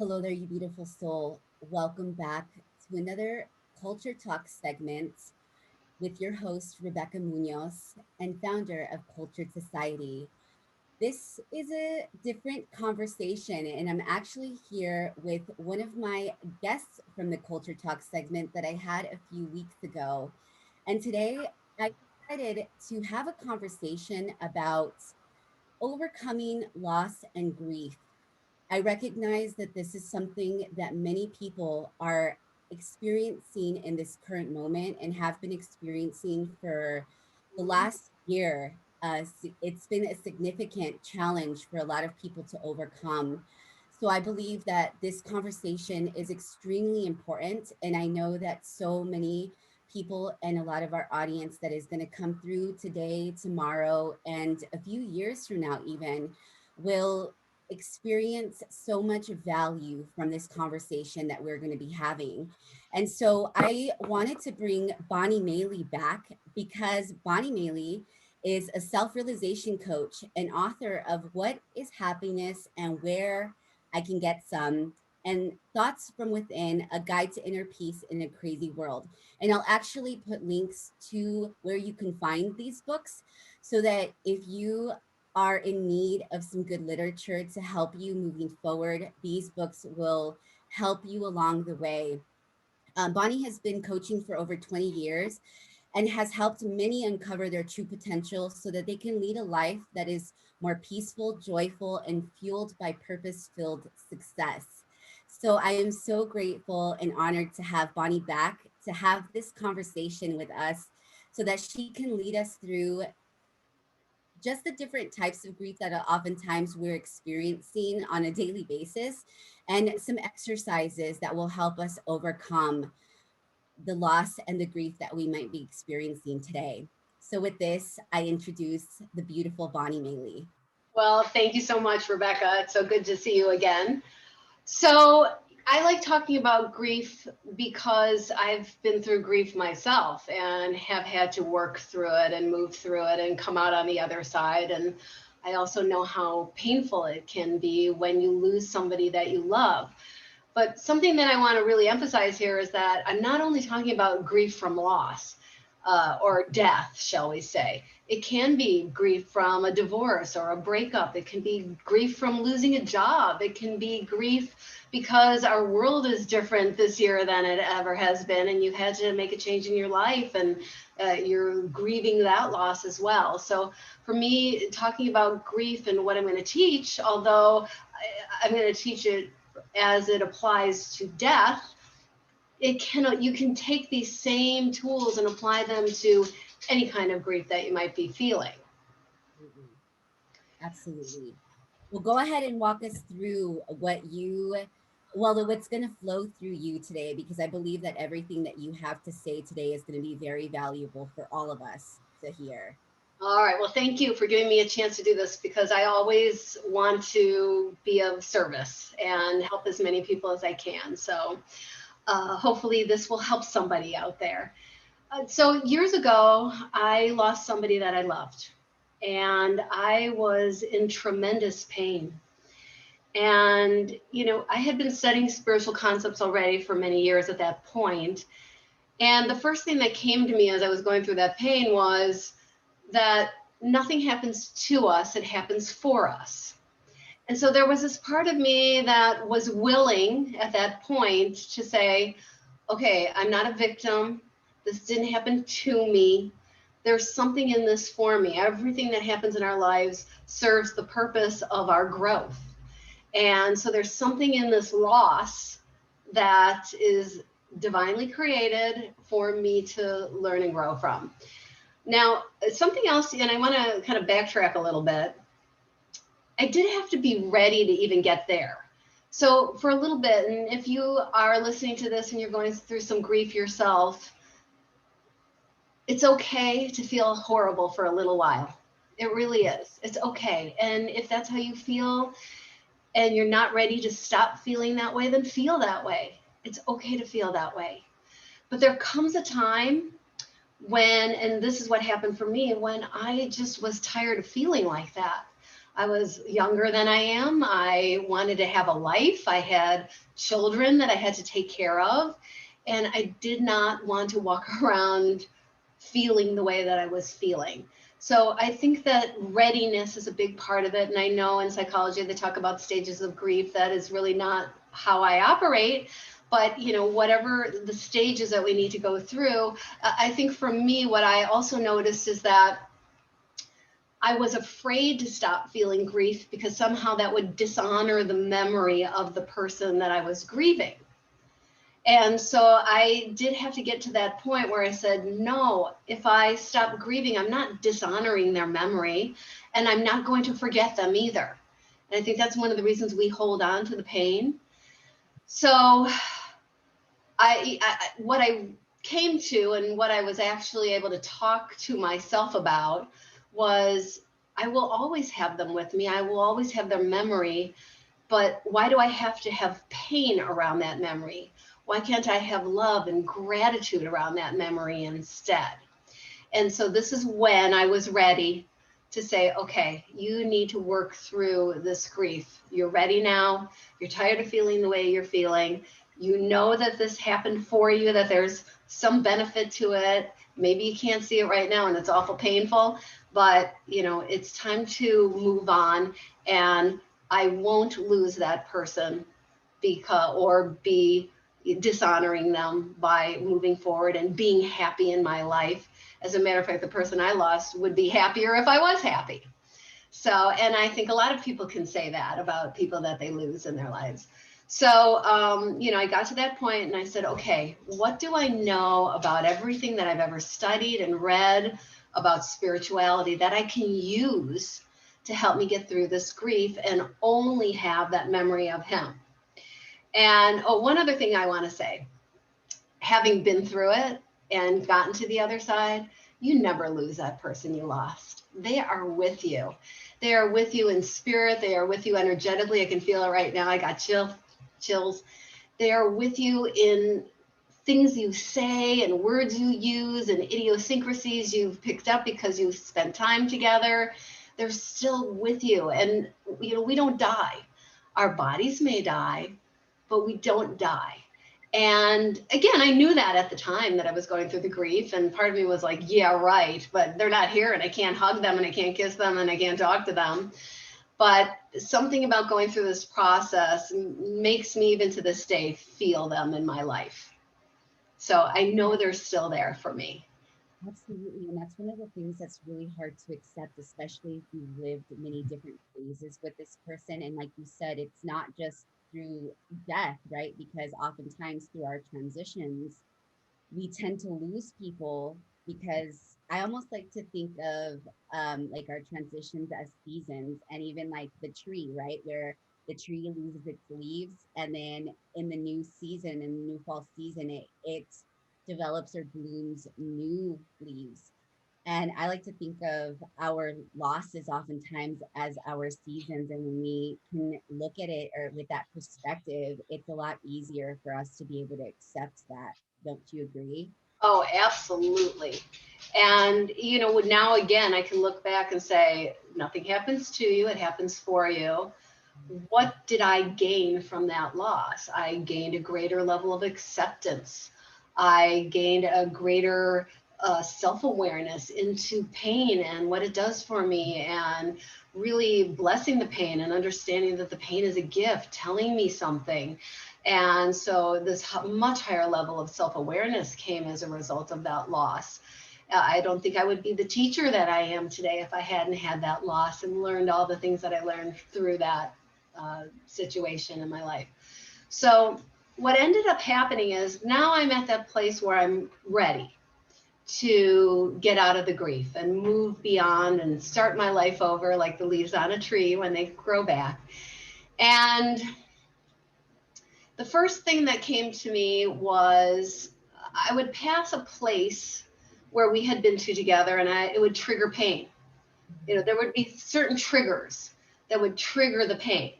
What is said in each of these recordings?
Hello there, you beautiful soul. Welcome back to another Culture Talk segment with your host, Rebecca Munoz, and founder of Cultured Society. This is a different conversation, and I'm actually here with one of my guests from the Culture Talk segment that I had a few weeks ago. And today I decided to have a conversation about overcoming loss and grief. I recognize that this is something that many people are experiencing in this current moment and have been experiencing for the last year. It's been a significant challenge for a lot of people to overcome. So I believe that this conversation is extremely important. And I know that so many people and a lot of our audience that is going to come through today, tomorrow, and a few years from now, even will experience so much value from this conversation that we're going to be having. And so I wanted to bring Bonnie Moehle back because Bonnie Moehle is a self-realization coach and author of What is Happiness and Where I Can Get Some, and Thoughts from Within, a guide to inner peace in a crazy world. And I'll actually put links to where you can find these books so that if you are in need of some good literature to help you moving forward, these books will help you along the way. Bonnie has been coaching for over 20 years and has helped many uncover their true potential so that they can lead a life that is more peaceful, joyful, and fueled by purpose filled success. So I am so grateful and honored to have Bonnie back to have this conversation with us so that she can lead us through just the different types of grief that oftentimes we're experiencing on a daily basis, and some exercises that will help us overcome the loss and the grief that we might be experiencing today. So, with this, I introduce the beautiful Bonnie Moehle. Well, thank you so much, Rebecca. It's so good to see you again. So, I like talking about grief because I've been through grief myself and have had to work through it and move through it and come out on the other side. And I also know how painful it can be when you lose somebody that you love. But something that I want to really emphasize here is that I'm not only talking about grief from loss or death, shall we say. It can be grief from a divorce or a breakup. It can be grief from losing a job. It can be grief because our world is different this year than it ever has been, and you had to make a change in your life, and you're grieving that loss as well. So for me, talking about grief and what I'm going to teach, although I'm going to teach it as it applies to death, it can you can take these same tools and apply them to any kind of grief that you might be feeling. Absolutely. Absolutely. Well, go ahead and walk us through what's going to flow through you today, because I believe that everything that you have to say today is going to be very valuable for all of us to hear. All right, well, thank you for giving me a chance to do this because I always want to be of service and help as many people as I can. So hopefully this will help somebody out there. So years ago, I lost somebody that I loved, and I was in tremendous pain. And, I had been studying spiritual concepts already for many years at that point. And the first thing that came to me as I was going through that pain was that nothing happens to us, it happens for us. And so there was this part of me that was willing at that point to say, okay, I'm not a victim. This didn't happen to me. There's something in this for me. Everything that happens in our lives serves the purpose of our growth. And so there's something in this loss that is divinely created for me to learn and grow from. Now, something else, and I want to kind of backtrack a little bit. I did have to be ready to even get there. So, for a little bit, and if you are listening to this and you're going through some grief yourself, it's okay to feel horrible for a little while. It really is. It's okay. And if that's how you feel, and you're not ready to stop feeling that way, then feel that way. It's okay to feel that way. But there comes a time when, and this is what happened for me, when I just was tired of feeling like that. I was younger than I am. I wanted to have a life. I had children that I had to take care of. And I did not want to walk around feeling the way that I was feeling. So I think that readiness is a big part of it. And I know in psychology they talk about stages of grief. That is really not how I operate. But whatever the stages that we need to go through, I think for me, what I also noticed is that I was afraid to stop feeling grief because somehow that would dishonor the memory of the person that I was grieving. And so I did have to get to that point where I said, no, if I stop grieving, I'm not dishonoring their memory, and I'm not going to forget them either. And I think that's one of the reasons we hold on to the pain. So what I came to, and what I was actually able to talk to myself about, was I will always have them with me. I will always have their memory. But why do I have to have pain around that memory? Why can't I have love and gratitude around that memory instead? And so this is when I was ready to say, okay, you need to work through this grief. You're ready now. You're tired of feeling the way you're feeling. You know that this happened for you, that there's some benefit to it. Maybe you can't see it right now and it's awful painful, but it's time to move on, and I won't lose that person or be dishonoring them by moving forward and being happy in my life. As a matter of fact, the person I lost would be happier if I was happy. So, and I think a lot of people can say that about people that they lose in their lives. So, I got to that point and I said, okay, what do I know about everything that I've ever studied and read about spirituality that I can use to help me get through this grief and only have that memory of him? And one other thing I want to say, having been through it and gotten to the other side, you never lose that person you lost. They are with you. They are with you in spirit. They are with you energetically. I can feel it right now. I got chills. They are with you in things you say and words you use and idiosyncrasies you've picked up because you've spent time together. They're still with you. And, we don't die. Our bodies may die, but we don't die. And again, I knew that at the time that I was going through the grief. And part of me was like, yeah, right. But they're not here and I can't hug them and I can't kiss them and I can't talk to them. But something about going through this process makes me, even to this day, feel them in my life. So I know they're still there for me. Absolutely. And that's one of the things that's really hard to accept, especially if you lived many different phases with this person. And like you said, it's not just through death, right? Because oftentimes through our transitions, we tend to lose people, because I almost like to think of like our transitions as seasons, and even like the tree, right? Where the tree loses its leaves, and then in the new season, in the new fall season, it develops or blooms new leaves. And I like to think of our losses oftentimes as our seasons. And when we can look at it or with that perspective, it's a lot easier for us to be able to accept that. Don't you agree? Oh, absolutely. And, now again, I can look back and say, nothing happens to you, it happens for you. What did I gain from that loss? I gained a greater level of acceptance. I gained a greater self-awareness into pain and what it does for me, and really blessing the pain and understanding that the pain is a gift telling me something. And so this much higher level of self-awareness came as a result of that loss. I don't think I would be the teacher that I am today if I hadn't had that loss and learned all the things that I learned through that situation in my life. So what ended up happening is now I'm at that place where I'm ready to get out of the grief and move beyond and start my life over like the leaves on a tree when they grow back. And the first thing that came to me was I would pass a place where we had been to together, and it would trigger pain. There would be certain triggers that would trigger the pain.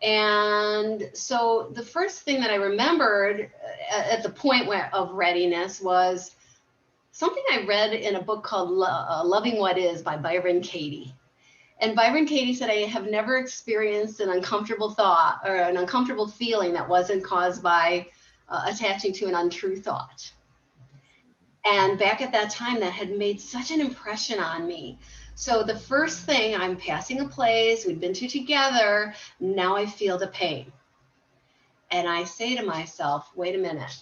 And so the first thing that I remembered at the point of readiness was something I read in a book called Loving What Is by Byron Katie. And Byron Katie said, I have never experienced an uncomfortable thought or an uncomfortable feeling that wasn't caused by attaching to an untrue thought. And back at that time, that had made such an impression on me. So the first thing, I'm passing a place we'd been to together. Now I feel the pain. And I say to myself, wait a minute.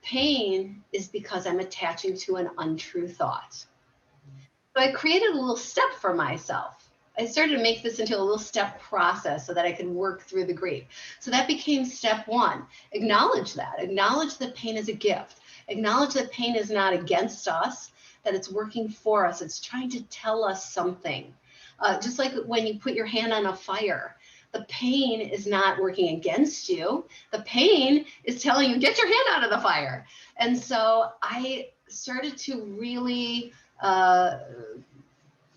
Pain is because I'm attaching to an untrue thought. So I created a little step for myself. I started to make this into a little step process so that I could work through the grief. So that became step one. Acknowledge that. Acknowledge that pain is a gift. Acknowledge that pain is not against us, that it's working for us. It's trying to tell us something. Just like when you put your hand on a fire, the pain is not working against you. The pain is telling you, get your hand out of the fire. And so I started to really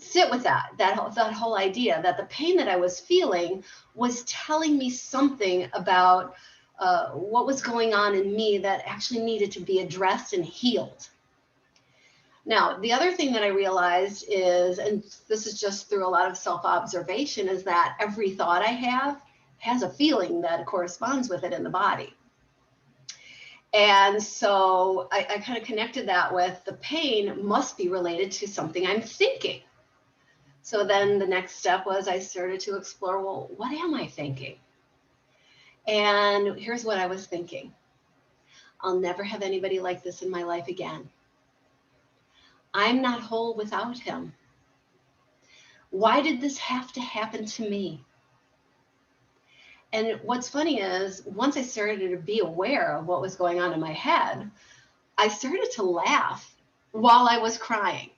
sit with that whole idea that the pain that I was feeling was telling me something about what was going on in me that actually needed to be addressed and healed. Now, the other thing that I realized is, and this is just through a lot of self-observation, is that every thought I have has a feeling that corresponds with it in the body. And so I kind of connected that with the pain must be related to something I'm thinking. So then the next step was I started to explore, well, what am I thinking? And here's what I was thinking. I'll never have anybody like this in my life again. I'm not whole without him. Why did this have to happen to me? And what's funny is once I started to be aware of what was going on in my head, I started to laugh while I was crying.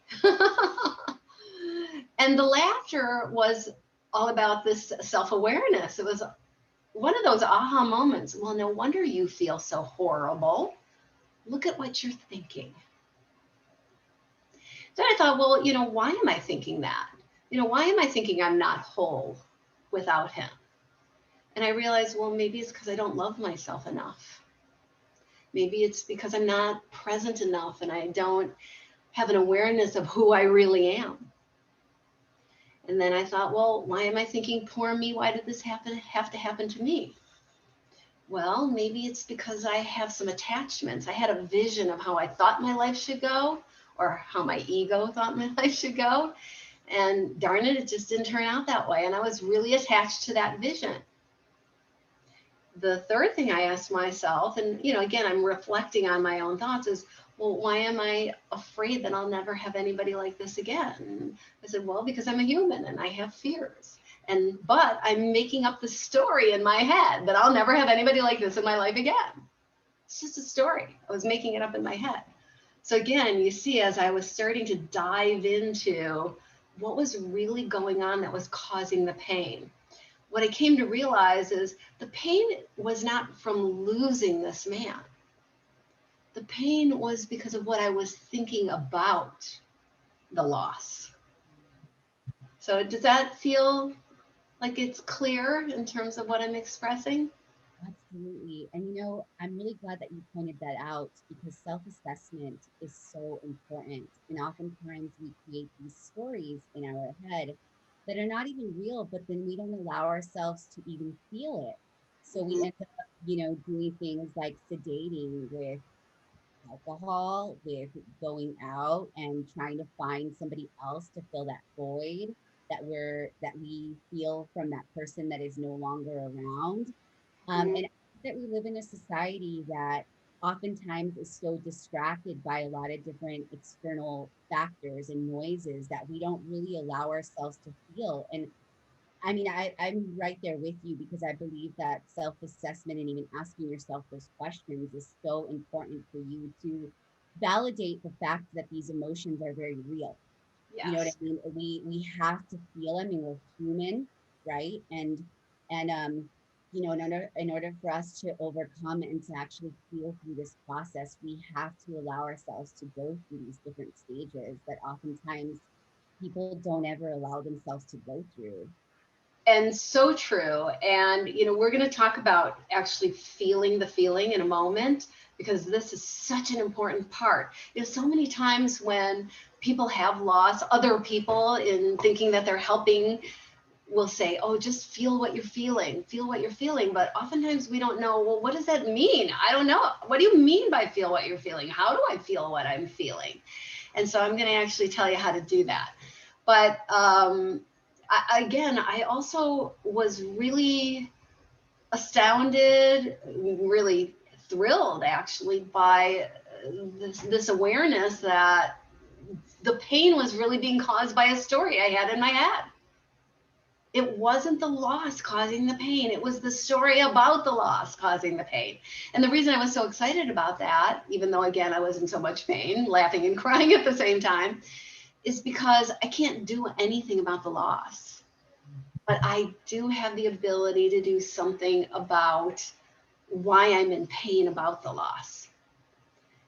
And the laughter was all about this self-awareness. It was one of those aha moments. Well, no wonder you feel so horrible. Look at what you're thinking. Then I thought, well, why am I thinking that? Why am I thinking I'm not whole without him? And I realized, well, maybe it's because I don't love myself enough. Maybe it's because I'm not present enough and I don't have an awareness of who I really am. And then I thought, well, why am I thinking, poor me? Why did this have to happen to me? Well, maybe it's because I have some attachments. I had a vision of how I thought my life should go or how my ego thought my life should go. And darn it, it just didn't turn out that way. And I was really attached to that vision. The third thing I asked myself, and again, I'm reflecting on my own thoughts, is, well, why am I afraid that I'll never have anybody like this again? And I said, well, because I'm a human and I have fears. But I'm making up the story in my head that I'll never have anybody like this in my life again. It's just a story. I was making it up in my head. So again, you see, as I was starting to dive into what was really going on that was causing the pain, what I came to realize is the pain was not from losing this man. The pain was because of what I was thinking about the loss. So does that feel like it's clear in terms of what I'm expressing? Absolutely. And I'm really glad that you pointed that out because self-assessment is so important. And oftentimes we create these stories in our head that are not even real, but then we don't allow ourselves to even feel it. So we Mm-hmm. end up, doing things like sedating with alcohol, with going out and trying to find somebody else to fill that void that we feel from that person that is no longer around. And that we live in a society that oftentimes is so distracted by a lot of different external factors and noises that we don't really allow ourselves to feel. And I mean, I'm right there with you because I believe that self assessment and even asking yourself those questions is so important for you to validate the fact that these emotions are very real. You know what I Yes. mean? We have to feel them, and we're human, right? And in order for us to overcome and to actually feel through this process, we have to allow ourselves to go through these different stages that oftentimes people don't ever allow themselves to go through. And so true. And, we're going to talk about actually feeling the feeling in a moment because this is such an important part. So many times when people have lost other people in thinking that they're helping, will say, oh, just feel what you're feeling, feel what you're feeling. But oftentimes we don't know, well, what does that mean? I don't know. What do you mean by feel what you're feeling? How do I feel what I'm feeling? And so I'm going to actually tell you how to do that. But I also was really astounded, really thrilled actually by this awareness that the pain was really being caused by a story I had in my head. It wasn't the loss causing the pain. It was the story about the loss causing the pain. And the reason I was so excited about that, even though, again, I was in so much pain, laughing and crying at the same time, is because I can't do anything about the loss. But I do have the ability to do something about why I'm in pain about the loss.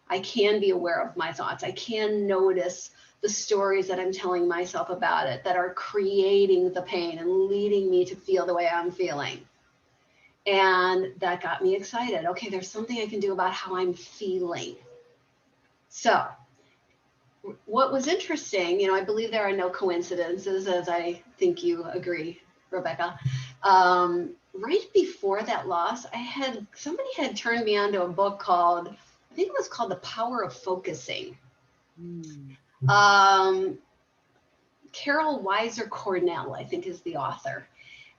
I can be aware of my thoughts. I can notice the stories that I'm telling myself about it that are creating the pain and leading me to feel the way I'm feeling. And that got me excited. Okay, there's something I can do about how I'm feeling. So what was interesting, I believe there are no coincidences, as I think you agree, Rebecca. Right before that loss, somebody had turned me on to a book called, I think it was called The Power of Focusing. Carol Weiser Cornell, I think, is the author.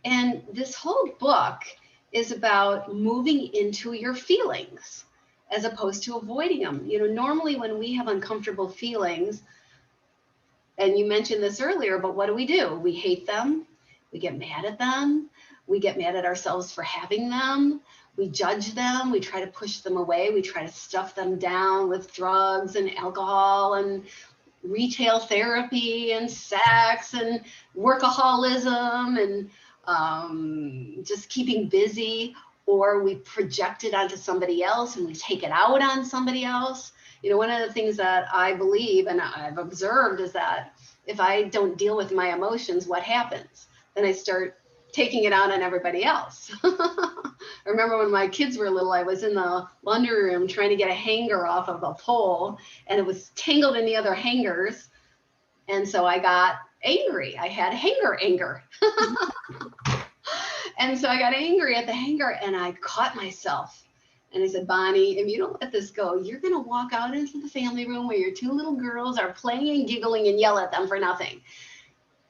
And this whole book is about moving into your feelings as opposed to avoiding them. Normally when we have uncomfortable feelings, and you mentioned this earlier, but what do? We hate them. We get mad at them. We get mad at ourselves for having them. We judge them. We try to push them away. We try to stuff them down with drugs and alcohol and retail therapy and sex and workaholism and just keeping busy, or we project it onto somebody else and we take it out on somebody else. One of the things that I believe and I've observed is that if I don't deal with my emotions, what happens? Then I start taking it out on everybody else. I remember when my kids were little, I was in the laundry room trying to get a hanger off of a pole, and it was tangled in the other hangers. And so I got angry. I had anger. And so I got angry at the hanger and I caught myself. And I said, Bonnie, if you don't let this go, you're going to walk out into the family room where your two little girls are playing and giggling and yell at them for nothing.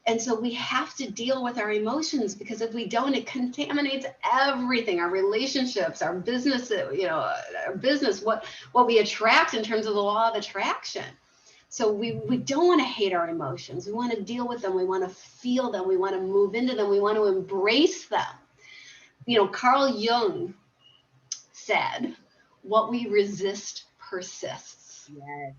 And so we have to deal with our emotions, because if we don't, it contaminates everything, our relationships, our business, our business, what we attract in terms of the law of attraction. So we don't want to hate our emotions. We want to deal with them. We want to feel them. We want to move into them. We want to embrace them. Carl Jung said, what we resist persists. Yes.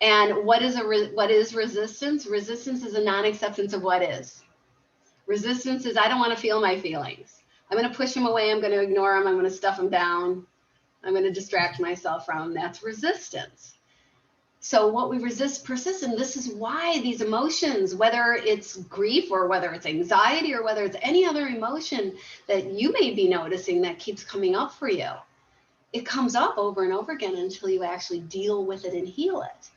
And what is resistance? Resistance is a non-acceptance of what is. Resistance is, I don't want to feel my feelings. I'm going to push them away. I'm going to ignore them. I'm going to stuff them down. I'm going to distract myself from them. That's resistance. So what we resist persists. And this is why these emotions, whether it's grief or whether it's anxiety or whether it's any other emotion that you may be noticing that keeps coming up for you, it comes up over and over again until you actually deal with it and heal it.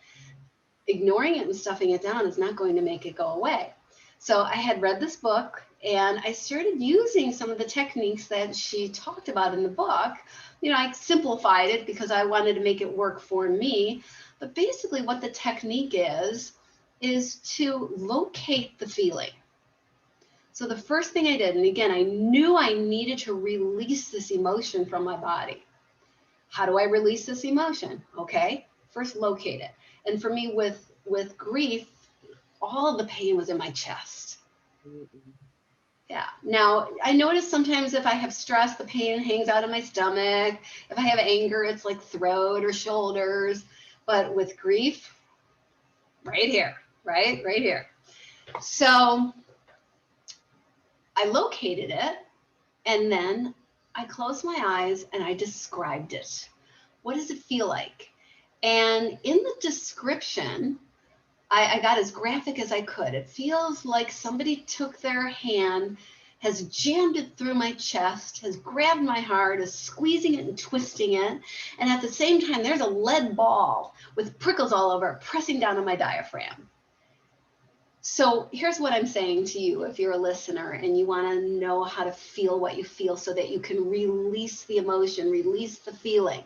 Ignoring it and stuffing it down is not going to make it go away. So I had read this book and I started using some of the techniques that she talked about in the book. I simplified it because I wanted to make it work for me. But basically what the technique is to locate the feeling. So the first thing I did, and again, I knew I needed to release this emotion from my body. How do I release this emotion? Okay, first locate it. And for me with grief, all of the pain was in my chest. Yeah. Now, I notice sometimes if I have stress, the pain hangs out of my stomach. If I have anger, it's like throat or shoulders. But with grief, right here, right here. So I located it, and then I closed my eyes and I described it. What does it feel like? And in the description, I got as graphic as I could. It feels like somebody took their hand has jammed it through my chest, has grabbed my heart, is squeezing it and twisting it. And at the same time, there's a lead ball with prickles all over it, pressing down on my diaphragm. So here's what I'm saying to you if you're a listener and you want to know how to feel what you feel so that you can release the emotion, release the feeling.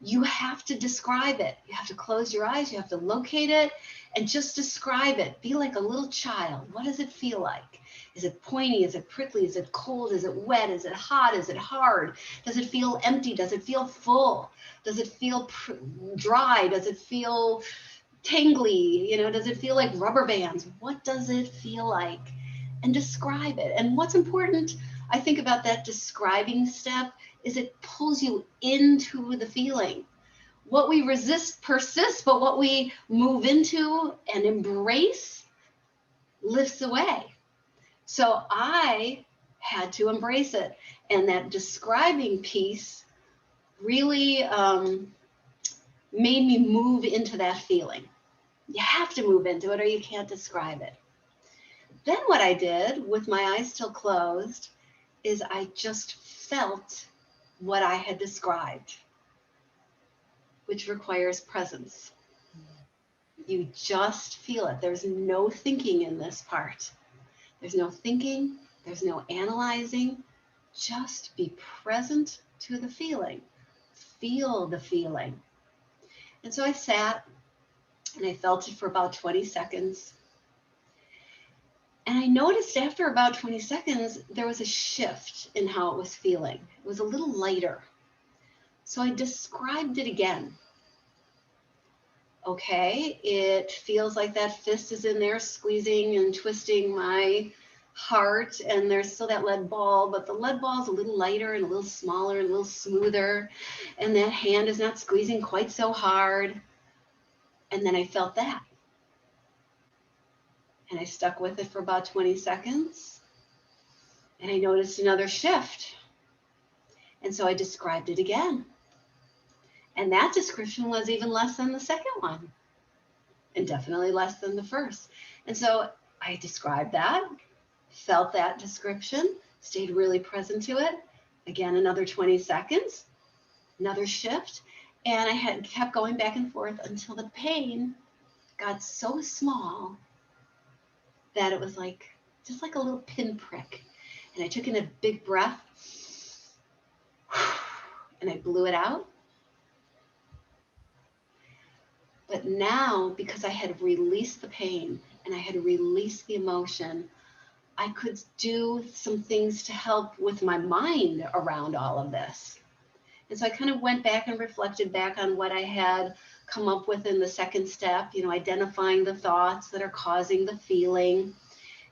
You have to describe it. You have to close your eyes. You have to locate it and just describe it. Be like a little child. What does it feel like? Is it pointy? Is it prickly? Is it cold? Is it wet? Is it hot? Is it hard? Does it feel empty? Does it feel full? Does it feel dry? Does it feel tangly? Does it feel like rubber bands? What does it feel like? And describe it. And what's important, I think, about that describing step is it pulls you into the feeling. What we resist persists, but what we move into and embrace lifts away. So I had to embrace it. And that describing piece really made me move into that feeling. You have to move into it or you can't describe it. Then what I did with my eyes still closed is I just felt what I had described, which requires presence. You just feel it. There's no thinking in this part. There's no thinking. There's no analyzing. Just be present to the feeling. Feel the feeling. And so I sat and I felt it for about 20 seconds. And I noticed after about 20 seconds, there was a shift in how it was feeling. It was a little lighter. So I described it again. Okay, it feels like that fist is in there squeezing and twisting my heart, and there's still that lead ball, but the lead ball is a little lighter and a little smaller and a little smoother, and that hand is not squeezing quite so hard. And then I felt that. And I stuck with it for about 20 seconds, and I noticed another shift. And so I described it again. And that description was even less than the second one, and definitely less than the first. And so I described that, felt that description, stayed really present to it. Again, another 20 seconds, another shift. And I had kept going back and forth until the pain got so small that it was like, just like a little pinprick. And I took in a big breath and I blew it out. But now, because I had released the pain and I had released the emotion, I could do some things to help with my mind around all of this. And so I kind of went back and reflected back on what I had come up with in the second step, identifying the thoughts that are causing the feeling.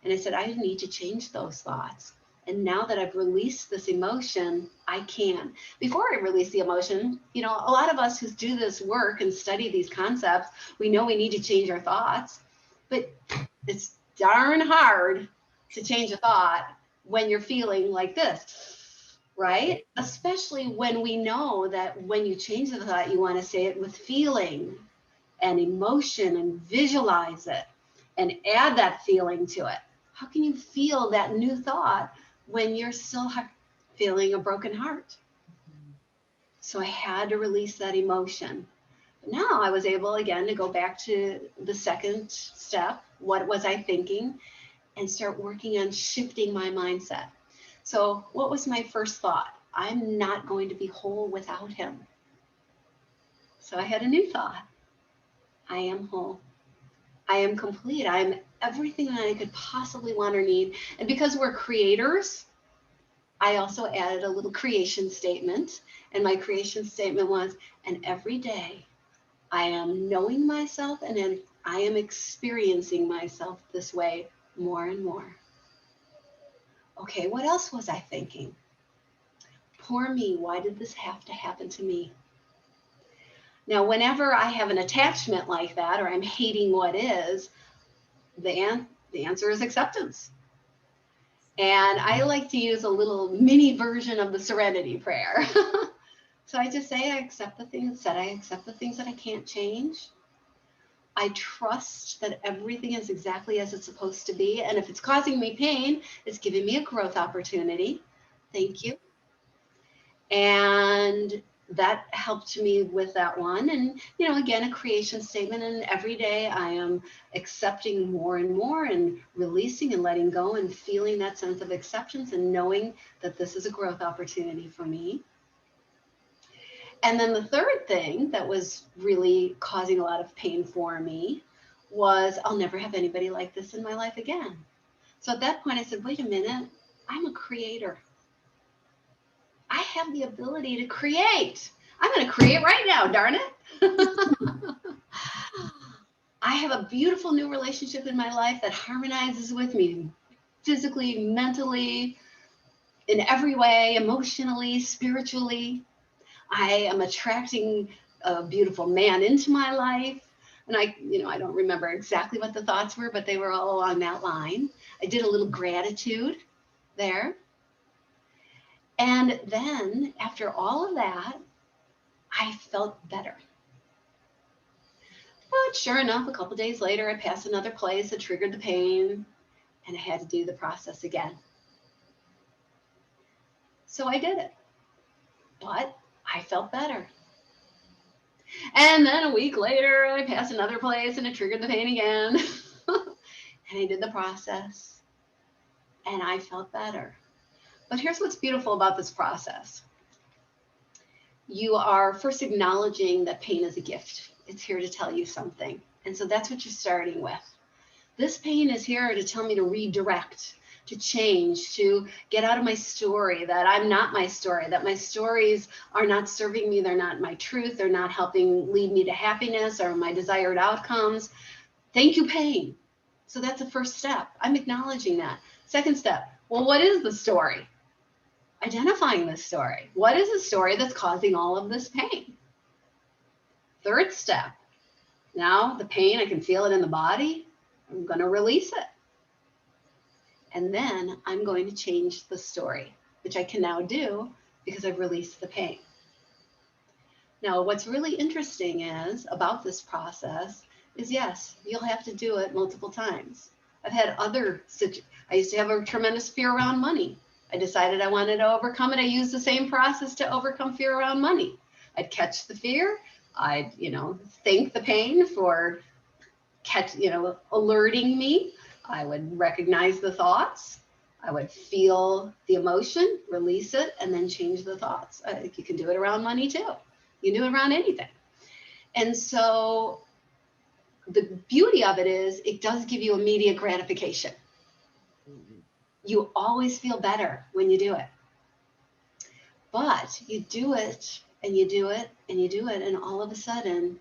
And I said, I need to change those thoughts. And now that I've released this emotion, I can. Before I release the emotion, a lot of us who do this work and study these concepts, we know we need to change our thoughts, but it's darn hard to change a thought when you're feeling like this, right? Especially when we know that when you change the thought, you want to say it with feeling and emotion and visualize it and add that feeling to it. How can you feel that new thought when you're still feeling a broken heart? So I had to release that emotion. But now I was able again to go back to the second step. What was I thinking? And start working on shifting my mindset. So what was my first thought? I'm not going to be whole without him. So I had a new thought. I am whole. I am complete. I am everything that I could possibly want or need. And because we're creators, I also added a little creation statement. And my creation statement was, and every day I am knowing myself and I am experiencing myself this way more and more. Okay, what else was I thinking? Poor me, why did this have to happen to me? Now, whenever I have an attachment like that, or I'm hating what is, the answer is acceptance. And I like to use a little mini version of the serenity prayer. So I just say, I accept the things that I accept the things that I can't change. I trust that everything is exactly as it's supposed to be. And if it's causing me pain, it's giving me a growth opportunity. Thank you. And that helped me with that one. And, again, a creation statement. And every day I am accepting more and more and releasing and letting go and feeling that sense of acceptance and knowing that this is a growth opportunity for me. And then the third thing that was really causing a lot of pain for me was I'll never have anybody like this in my life again. So at that point I said, wait a minute, I'm a creator. I have the ability to create. I'm going to create right now, darn it. I have a beautiful new relationship in my life that harmonizes with me physically, mentally, in every way, emotionally, spiritually. I am attracting a beautiful man into my life. And I don't remember exactly what the thoughts were, but they were all along that line. I did a little gratitude there. And then after all of that, I felt better. But sure enough, a couple days later, I passed another place that triggered the pain, and I had to do the process again. So I did it, but I felt better. And then a week later, I passed another place, and it triggered the pain again. And I did the process, and I felt better. But here's what's beautiful about this process. You are first acknowledging that pain is a gift. It's here to tell you something. And so that's what you're starting with. This pain is here to tell me to redirect, to change, to get out of my story, that I'm not my story, that my stories are not serving me, they're not my truth, they're not helping lead me to happiness or my desired outcomes. Thank you, pain. So that's the first step. I'm acknowledging that. Second step, well, what is the story? Identifying the story. What is the story that's causing all of this pain? Third step, now the pain, I can feel it in the body. I'm going to release it. And then I'm going to change the story, which I can now do because I've released the pain. Now, what's really interesting is about this process is, yes, you'll have to do it multiple times. I've had I used to have a tremendous fear around money. I decided I wanted to overcome it. I used the same process to overcome fear around money. I'd catch the fear. I'd, thank the pain for alerting me. I would recognize the thoughts. I would feel the emotion, release it, and then change the thoughts. I think you can do it around money too. You can do it around anything. And so the beauty of it is it does give you immediate gratification. You always feel better when you do it. But you do it and you do it and you do it, and all of a sudden,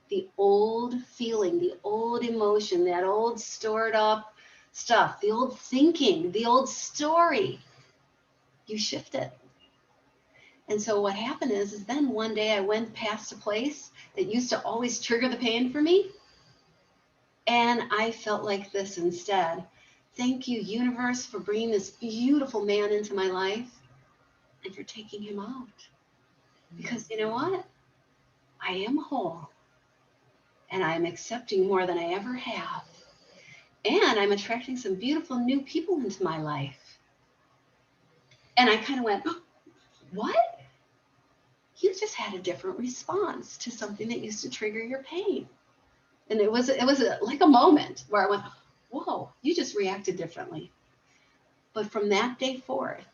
the old feeling, the old emotion, that old stored up stuff, the old thinking, the old story, you shift it. And so what happened is then one day I went past a place that used to always trigger the pain for me, and I felt like this instead. Thank you, universe, for bringing this beautiful man into my life and for taking him out. Because you know what? I am whole, and I'm accepting more than I ever have. And I'm attracting some beautiful new people into my life. And I kind of went, oh, what? You just had a different response to something that used to trigger your pain. And it was like a moment where I went, whoa, you just reacted differently. But from that day forth,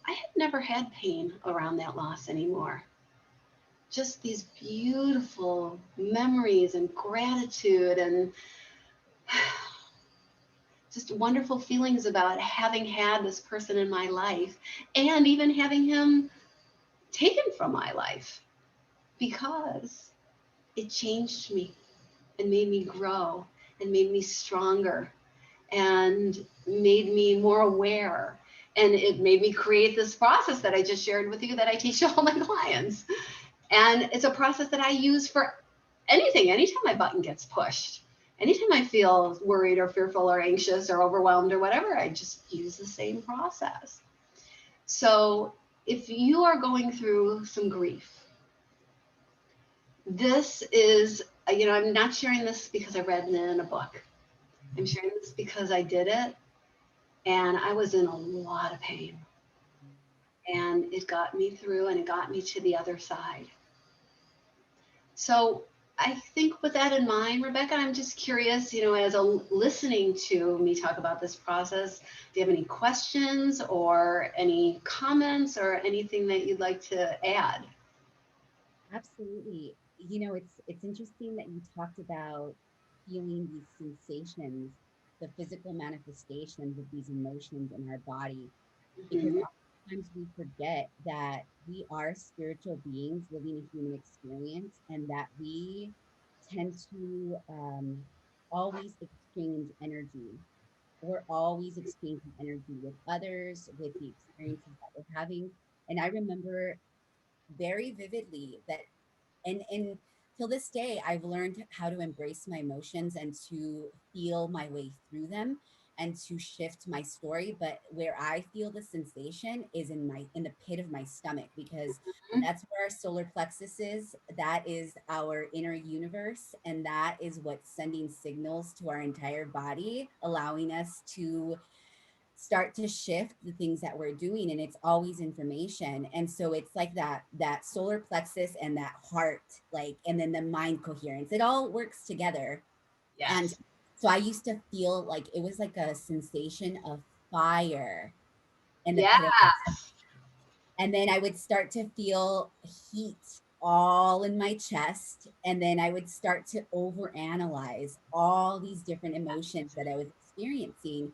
I had never had pain around that loss anymore. Just these beautiful memories and gratitude and just wonderful feelings about having had this person in my life and even having him taken from my life, because it changed me and made me grow and made me stronger and made me more aware. And it made me create this process that I just shared with you that I teach all my clients. And it's a process that I use for anything, anytime my button gets pushed. Anytime I feel worried or fearful or anxious or overwhelmed or whatever, I just use the same process. So if you are going through some grief, this is I'm not sharing this because I read it in a book. I'm sharing this because I did it and I was in a lot of pain. And it got me through and it got me to the other side. So I think with that in mind, Rebecca, I'm just curious, as a listening to me talk about this process, do you have any questions or any comments or anything that you'd like to add? Absolutely. It's interesting that you talked about feeling these sensations, the physical manifestations of these emotions in our body, because Hmm. oftentimes we forget that we are spiritual beings living a human experience and that we tend to always exchange energy. We're always exchanging energy with others, with the experiences that we're having. And I remember very vividly that and till this day I've learned how to embrace my emotions and to feel my way through them and to shift my story, but where I feel the sensation is in the pit of my stomach, because that's where our solar plexus is. That is our inner universe, and that is what's sending signals to our entire body, allowing us to start to shift the things that we're doing. And it's always information. And so it's like that solar plexus and that heart, like, and then the mind coherence, it all works together. And Yes. so I used to feel like it was like a sensation of fire in the Yeah. pit of my stomach. And then I would start to feel heat all in my chest. And then I would start to overanalyze all these different emotions that I was experiencing.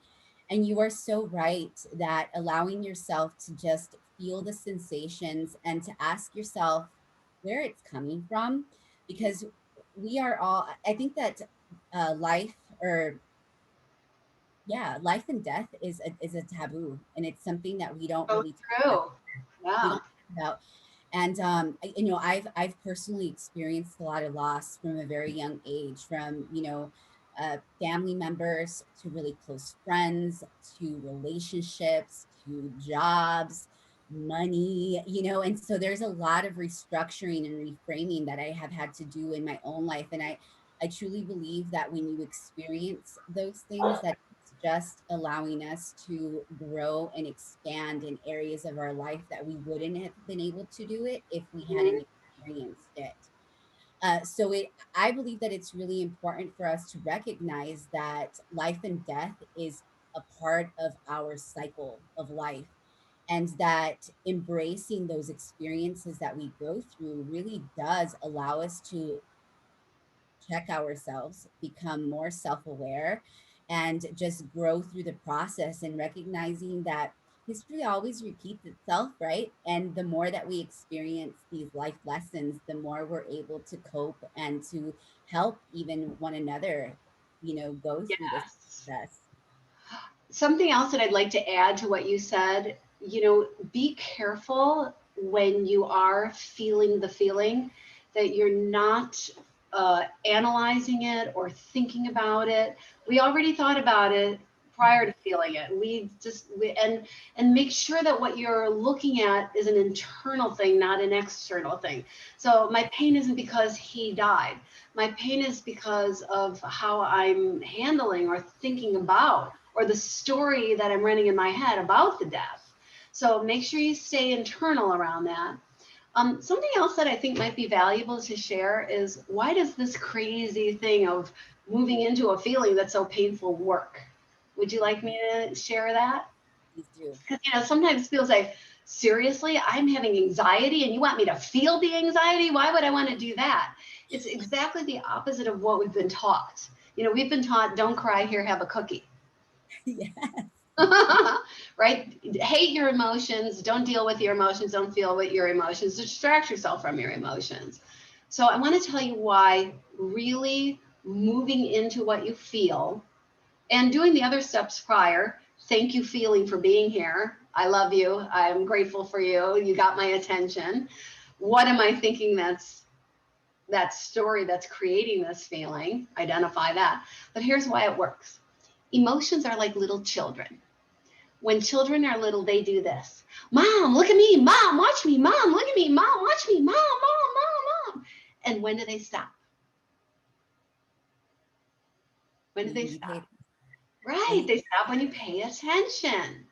And you are so right that allowing yourself to just feel the sensations and to ask yourself where it's coming from, because we are all, I think that life, or yeah, life and death is a taboo, and it's something that we don't So really talk about. true. We Yeah. don't talk about. And I've personally experienced a lot of loss from a very young age, from family members to really close friends to relationships to jobs, money, and so there's a lot of restructuring and reframing that I have had to do in my own life. And I truly believe that when you experience those things, that it's just allowing us to grow and expand in areas of our life that we wouldn't have been able to do it if we hadn't Mhm. experienced it. I believe that it's really important for us to recognize that life and death is a part of our cycle of life, and that embracing those experiences that we go through really does allow us to check ourselves, become more self aware, and just grow through the process, and recognizing that history always repeats itself, right? And the more that we experience these life lessons, the more we're able to cope and to help even one another, go through this Yes. process. Something else that I'd like to add to what you said, be careful when you are feeling the feeling that you're not analyzing it or thinking about it. We already thought about it prior to feeling it. And make sure that what you're looking at is an internal thing, not an external thing. So my pain isn't because he died. My pain is because of how I'm handling or thinking about, or the story that I'm running in my head about the death. So make sure you stay internal around that. Something else that I think might be valuable to share is, why does this crazy thing of moving into a feeling that's so painful work? Would you like me to share that? Please do. Because sometimes it feels like, seriously, I'm having anxiety and you want me to feel the anxiety? Why would I want to do that? It's exactly the opposite of what we've been taught. We've been taught, don't cry, here, have a cookie. Yes. Right? Hate your emotions, don't deal with your emotions, don't feel with your emotions, distract yourself from your emotions. So I want to tell you why really moving into what you feel and doing the other steps prior. Thank you, feeling, for being here. I love you. I'm grateful for you. You got my attention. What am I thinking that story that's creating this feeling? Identify that. But here's why it works. Emotions are like little children. When children are little, they do this. Mom, look at me. Mom, watch me. Mom, look at me. Mom, watch me. Mom, mom, mom, mom. And when do they stop? When do they When you stop? pay, Right, when they stop when you pay attention.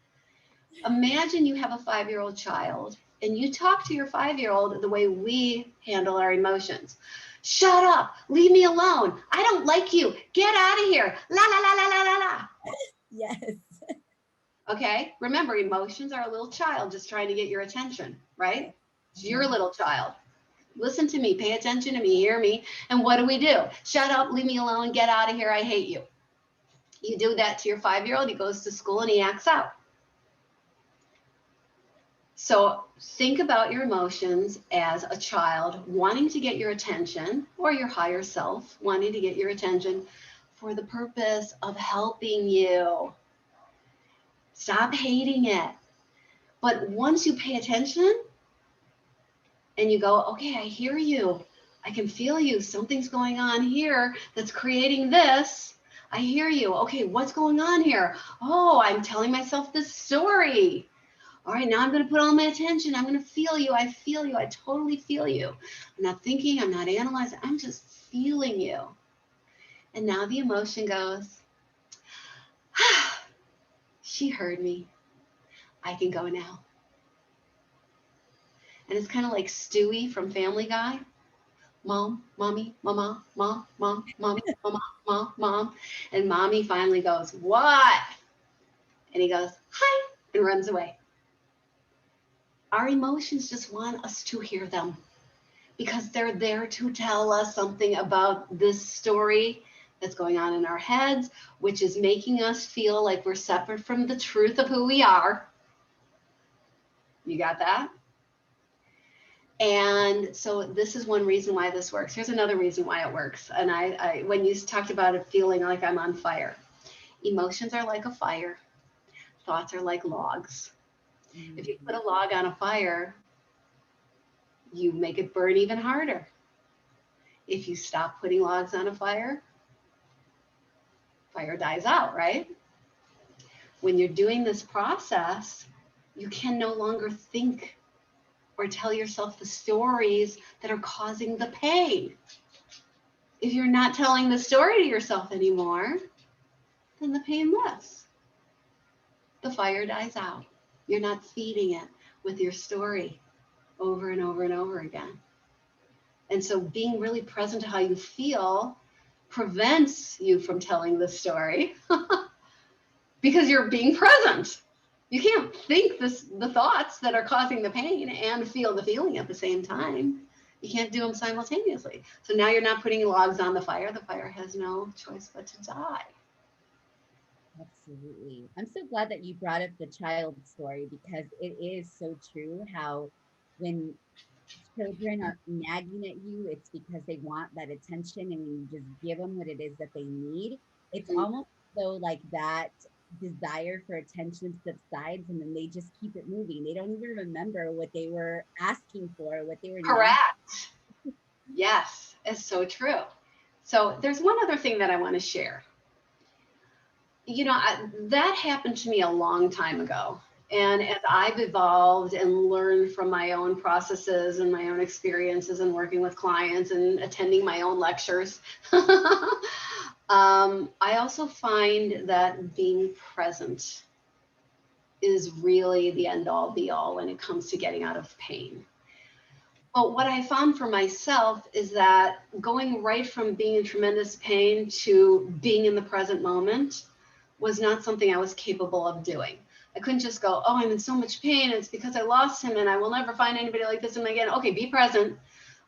Imagine you have a 5-year-old child and you talk to your 5-year-old the way we handle our emotions. Shut up, leave me alone. I don't like you. Get out of here. La la la la la la la. yes, Okay? Remember, emotions are a little child just trying to get your attention, right? It's your little child. Listen to me, pay attention to me, hear me. And what do? Shut up, leave me alone, get out of here. I hate you. You do that to your 5-year-old, he goes to school and he acts out. So think about your emotions as a child wanting to get your attention, or your higher self wanting to get your attention for the purpose of helping you. Stop hating it. But once you pay attention and you go, okay, I hear you. I can feel you. Something's going on here that's creating this. I hear you. Okay, what's going on here? Oh, I'm telling myself this story. All right, now I'm going to put all my attention. I'm going to feel you. I feel you. I totally feel you. I'm not thinking. I'm not analyzing. I'm just feeling you. And now the emotion goes, ah, she heard me. I can go now. And it's kind of like Stewie from Family Guy. Mom, mommy, mama, mom, mom, mommy, mama, mom, mom. And mommy finally goes, what? And he goes, hi, and runs away. Our emotions just want us to hear them, because they're there to tell us something about this story that's going on in our heads, which is making us feel like we're separate from the truth of who we are. You got that? And so this is one reason why this works. Here's another reason why it works. And I when you talked about it feeling like I'm on fire, emotions are like a fire. Thoughts are like logs. If you put a log on a fire, you make it burn even harder. If you stop putting logs on a fire, fire dies out, right? When you're doing this process, you can no longer think or tell yourself the stories that are causing the pain. If you're not telling the story to yourself anymore, then the pain lifts. The fire dies out. You're not feeding it with your story over and over and over again. And so being really present to how you feel prevents you from telling the story because you're being present. You can't think the thoughts that are causing the pain and feel the feeling at the same time. You can't do them simultaneously. So now you're not putting logs on the fire. The fire has no choice but to die. absolutely. I'm so glad that you brought up the child story, because it is so true how when children are nagging at you, it's because they want that attention. And when you just give them what it is that they need, it's almost though like that desire for attention subsides, and then they just keep it moving. They don't even remember what they were asking for, what they were nagging. Correct. Yes, it's so true. So there's one other thing that I want to share. That happened to me a long time ago. And as I've evolved and learned from my own processes and my own experiences and working with clients and attending my own lectures, I also find that being present is really the end all be all when it comes to getting out of pain. But what I found for myself is that going right from being in tremendous pain to being in the present moment was not something I was capable of doing. I couldn't just go, oh, I'm in so much pain. It's because I lost him and I will never find anybody like this again. Okay, be present.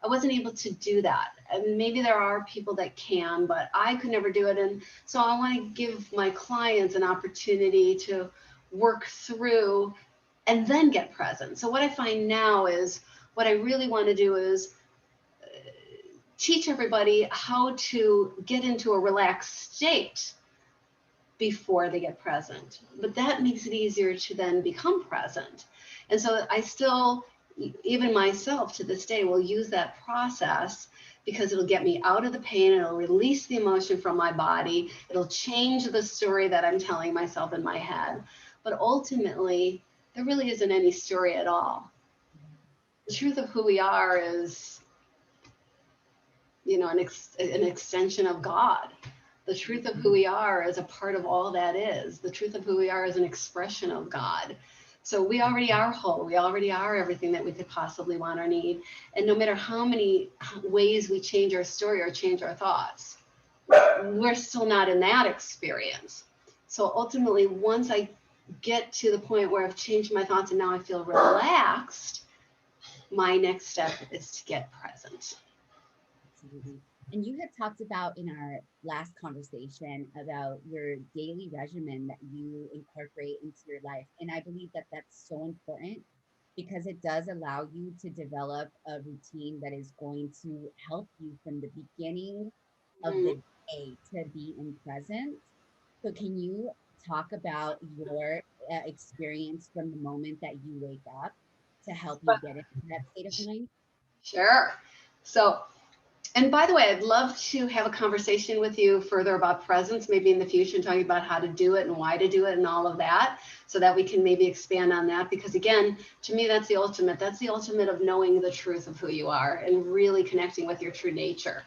I wasn't able to do that. And maybe there are people that can, but I could never do it. And so I want to give my clients an opportunity to work through and then get present. So what I find now is what I really want to do is teach everybody how to get into a relaxed state before they get present. But that makes it easier to then become present. And so I still, even myself to this day, will use that process because it'll get me out of the pain. It'll release the emotion from my body. It'll change the story that I'm telling myself in my head. But ultimately, there really isn't any story at all. The truth of who we are is, an extension of God. The truth of who we are is a part of all that is. The truth of who we are is an expression of God. So we already are whole. We already are everything that we could possibly want or need. And no matter how many ways we change our story or change our thoughts, we're still not in that experience. So ultimately, once I get to the point where I've changed my thoughts and now I feel relaxed, my next step is to get present. Absolutely. And you had talked about in our last conversation about your daily regimen that you incorporate into your life. And I believe that that's so important because it does allow you to develop a routine that is going to help you from the beginning of Mhm. the day to be in present. So, can you talk about your experience from the moment that you wake up to help you get into that state of mind? Sure. So, and by the way, I'd love to have a conversation with you further about presence, maybe in the future, and talking about how to do it and why to do it and all of that, so that we can maybe expand on that. Because again, to me, that's the ultimate. That's the ultimate of knowing the truth of who you are and really connecting with your true nature,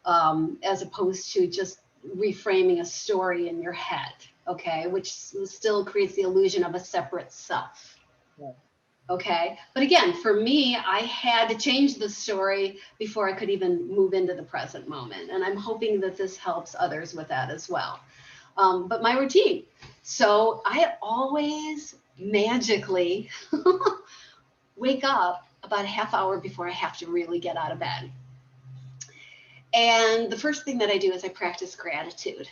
as opposed to just reframing a story in your head, okay, which still creates the illusion of a separate self. Well, Okay. But again, for me, I had to change the story before I could even move into the present moment. And I'm hoping that this helps others with that as well. But my routine. So I always magically wake up about a half hour before I have to really get out of bed. And the first thing that I do is I practice gratitude.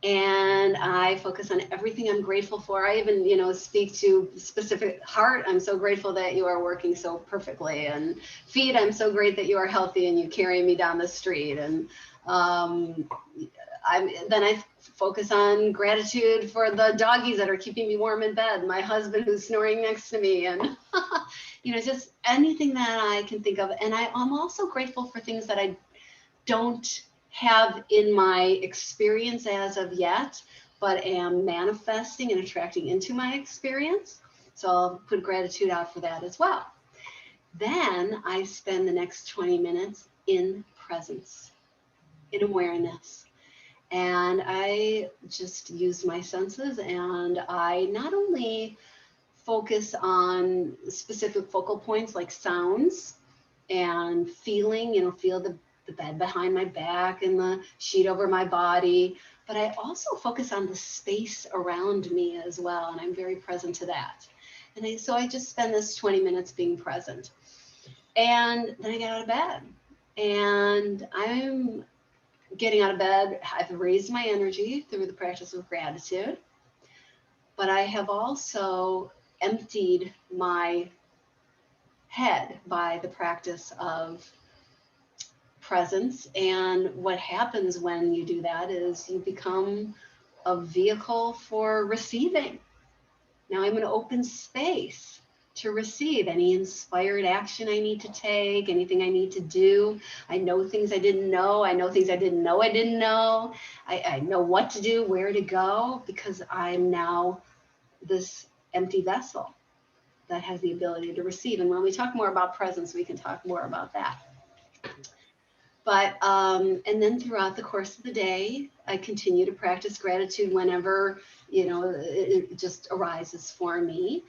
And I focus on everything I'm grateful for. I even, speak to specific heart. I'm so grateful that you are working so perfectly. And feet, I'm so great that you are healthy and you carry me down the street. And um, then I focus on gratitude for the doggies that are keeping me warm in bed, my husband who's snoring next to me, and just anything that I can think of. And I'm also grateful for things that I don't have in my experience as of yet, but am manifesting and attracting into my experience. So I'll put gratitude out for that as well. Then I spend the next 20 minutes in presence, in awareness. And I just use my senses, and I not only focus on specific focal points like sounds and feeling, feel the bed behind my back and the sheet over my body. But I also focus on the space around me as well. And I'm very present to that. And so I just spend this 20 minutes being present. And then I get out of bed. And I'm getting out of bed. I've raised my energy through the practice of gratitude. But I have also emptied my head by the practice of presence. And what happens when you do that is you become a vehicle for receiving. Now I'm an open space to receive any inspired action I need to take, anything I need to do. I know things I didn't know. I know things I didn't know I didn't know. I know what to do, where to go, because I'm now this empty vessel that has the ability to receive. And when we talk more about presence, we can talk more about that. But, and then throughout the course of the day, I continue to practice gratitude whenever, it just arises for me.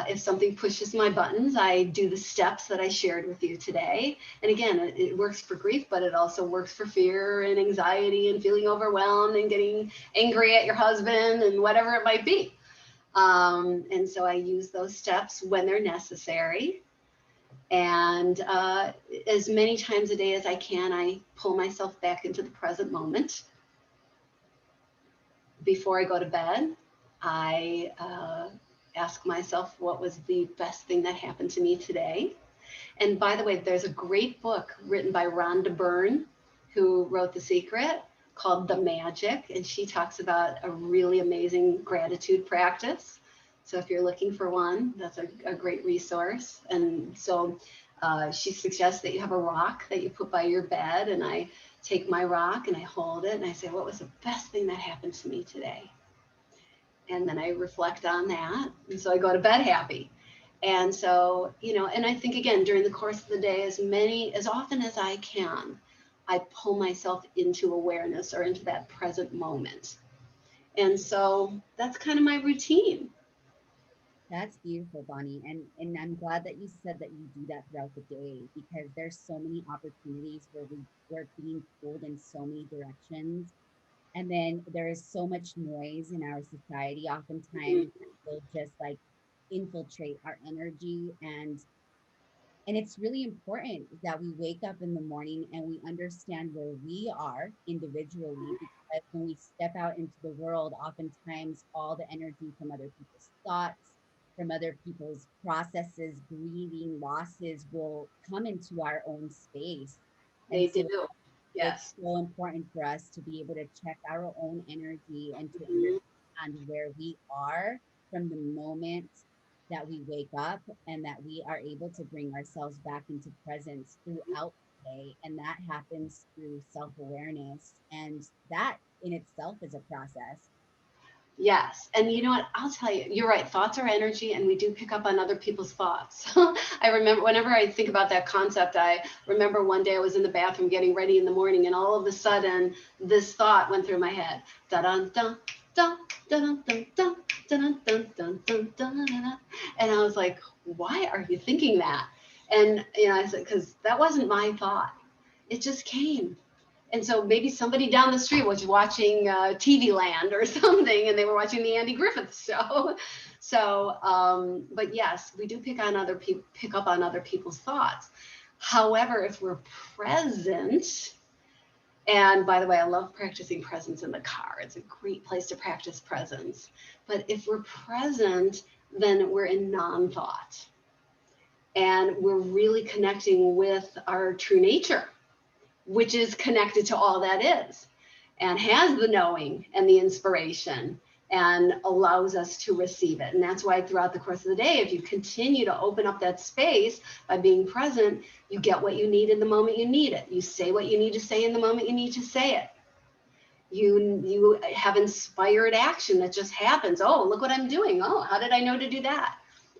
If something pushes my buttons, I do the steps that I shared with you today. And again, it works for grief, but it also works for fear and anxiety and feeling overwhelmed and getting angry at your husband and whatever it might be. And so I use those steps when they're necessary. And as many times a day as I can, I pull myself back into the present moment. Before I go to bed, I ask myself what was the best thing that happened to me today. And by the way, there's a great book written by Rhonda Byrne, who wrote The Secret, called The Magic. And she talks about a really amazing gratitude practice. So if you're looking for one, that's a great resource. And so she suggests that you have a rock that you put by your bed. And I take my rock and I hold it and I say, what was the best thing that happened to me today? And then I reflect on that. And so I go to bed happy. And so, and I think again, during the course of the day, as often as I can, I pull myself into awareness or into that present moment. And so that's kind of my routine. That's beautiful, Bonnie. And I'm glad that you said that you do that throughout the day because there's so many opportunities where we're being pulled in so many directions. And then there is so much noise in our society oftentimes Mhm. that will just like infiltrate our energy, and it's really important that we wake up in the morning and we understand where we are individually, because when we step out into the world, oftentimes all the energy from other people's thoughts, from other people's processes, grieving, losses will come into our own space. And They so do. it's Yes. so important for us to be able to check our own energy and to Mhm. understand where we are from the moment that we wake up, and that we are able to bring ourselves back into presence throughout the day. And that happens through self awareness. And that in itself is a process. Yes. And you know what? I'll tell you, you're right. Thoughts are energy, and we do pick up on other people's thoughts. I remember whenever I think about that concept, I remember one day I was in the bathroom getting ready in the morning, and all of a sudden, this thought went through my head. Da dun dun dun dun dun dun dun dun dun dun dun. And I was like, why are you thinking that? And I said, because that wasn't my thought. It just came. And so maybe somebody down the street was watching TV Land or something, and they were watching the Andy Griffith show. So, but yes, we do pick up on other people's thoughts. However, if we're present, and by the way, I love practicing presence in the car. It's a great place to practice presence. But if we're present, then we're in non-thought, and we're really connecting with our true nature, which is connected to all that is and has the knowing and the inspiration and allows us to receive it. And that's why throughout the course of the day, if you continue to open up that space by being present, you get what you need in the moment you need it. You say what you need to say in the moment you need to say it. You have inspired action that just happens. Oh, look what I'm doing. Oh, how did I know to do that?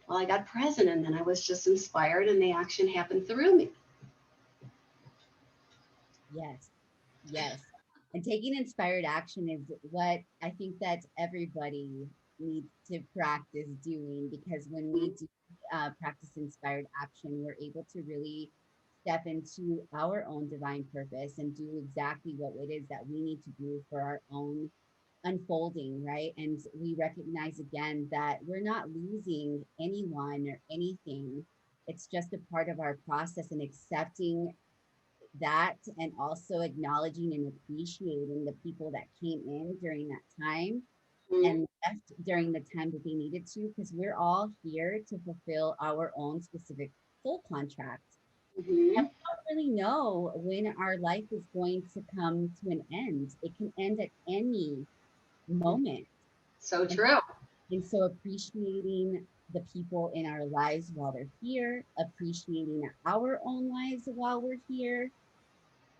Well, I got present, and then I was just inspired, and the action happened through me. Yes, yes. And taking inspired action is what I think that everybody needs to practice doing, because when we do practice inspired action, we're able to really step into our own divine purpose and do exactly what it is that we need to do for our own unfolding, right? And we recognize again that we're not losing anyone or anything. It's just a part of our process, and accepting that, and also acknowledging and appreciating the people that came in during that time Mm-hmm. and left during the time that they needed to, because we're all here to fulfill our own specific soul contracts. And Mm-hmm. we don't really know when our life is going to come to an end. It can end at any moment. So And, true. and so appreciating the people in our lives while they're here, appreciating our own lives while we're here,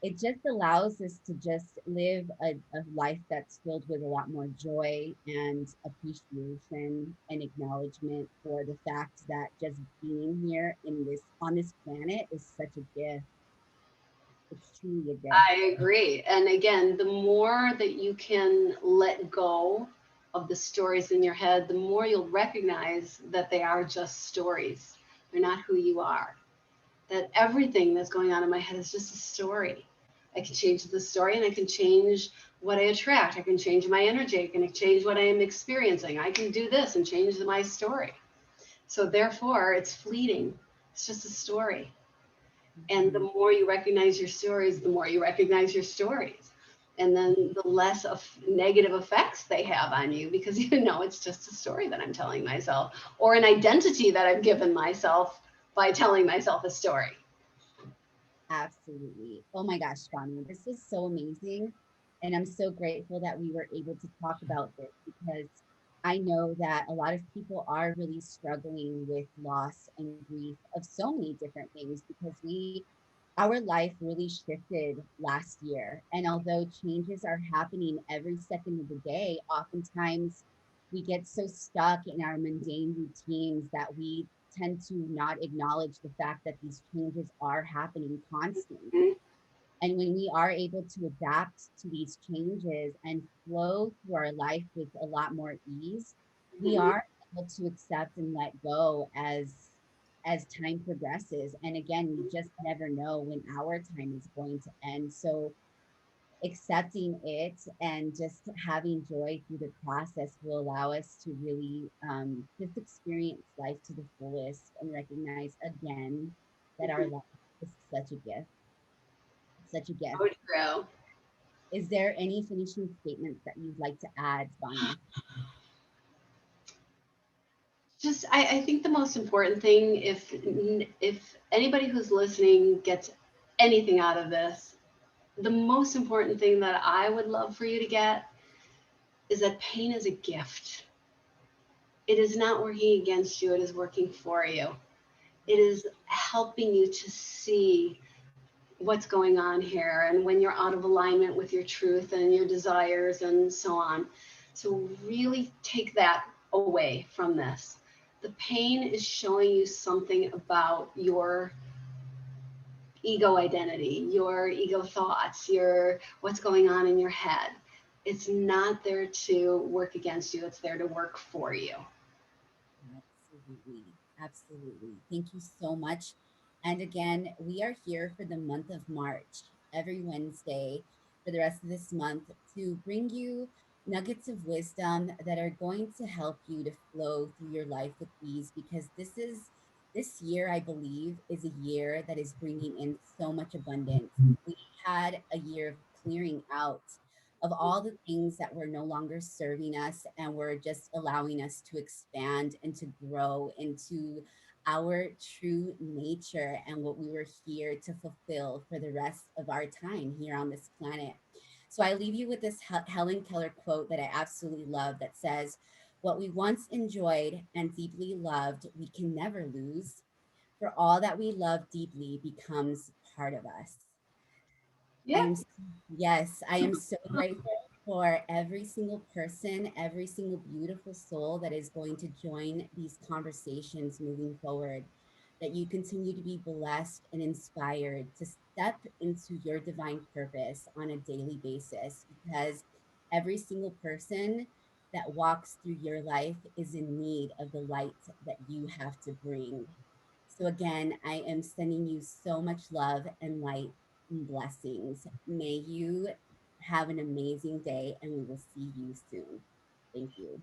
it just allows us to just live a life that's filled with a lot more joy and appreciation and acknowledgement for the fact that just being here in this on this planet is such a gift. It's truly a gift. I agree. And again, the more that you can let go of the stories in your head, the more you'll recognize that they are just stories. They're not who you are. That everything that's going on in my head is just a story. I can change the story, and I can change what I attract. I can change my energy. I can change what I am experiencing. I can do this and change my story. So therefore, it's fleeting. It's just a story. And the Mhm. more you recognize your stories, the more you recognize your stories. And then the less of negative effects they have on you, because you know it's just a story that I'm telling myself, or an identity that I've given myself by telling myself a story. Absolutely. Oh my gosh, Bonnie, this was so amazing. And I'm so grateful that we were able to talk about this, because I know that a lot of people are really struggling with loss and grief of so many different things, because our life really shifted last year. And although changes are happening every second of the day, oftentimes we get so stuck in our mundane routines that we tend to not acknowledge the fact that these changes are happening constantly. And when we are able to adapt to these changes and flow through our life with a lot more ease, we Mhm. are able to accept and let go as time progresses. And again, we just never know when our time is going to end. So accepting it and just having joy through the process will allow us to really just experience life to the fullest and recognize again that our Mhm. life is such a gift, such a gift. So true. Is there any finishing statements that you'd like to add, Bonnie? Just I think the most important thing, if anybody who's listening gets anything out of this, the most important thing that I would love for you to get is that pain is a gift. It is not working against you, it is working for you. It is helping you to see what's going on here and when you're out of alignment with your truth and your desires and so on. So, really take that away from this. The pain is showing you something about your ego identity, your ego thoughts, your what's going on in your head. It's not there to work against you, it's there to work for you. Absolutely. Absolutely. Thank you so much. And again, we are here for the month of March, every Wednesday for the rest of this month to bring you nuggets of wisdom that are going to help you to flow through your life with ease because this year I believe is a year that is bringing in so much abundance. We had a year of clearing out of all the things that were no longer serving us and were just allowing us to expand and to grow into our true nature and what we were here to fulfill for the rest of our time here on this planet. So I leave you with this Helen Keller quote that I absolutely love that says, "What we once enjoyed and deeply loved, we can never lose. For all that we love deeply becomes part of us." I Yeah. am, yes, I am so grateful for every single person, every single beautiful soul that is going to join these conversations moving forward. That you continue to be blessed and inspired to step into your divine purpose on a daily basis because every single person that walks through your life is in need of the light that you have to bring. So, again, I am sending you so much love and light and blessings. May you have an amazing day, and we will see you soon. Thank you.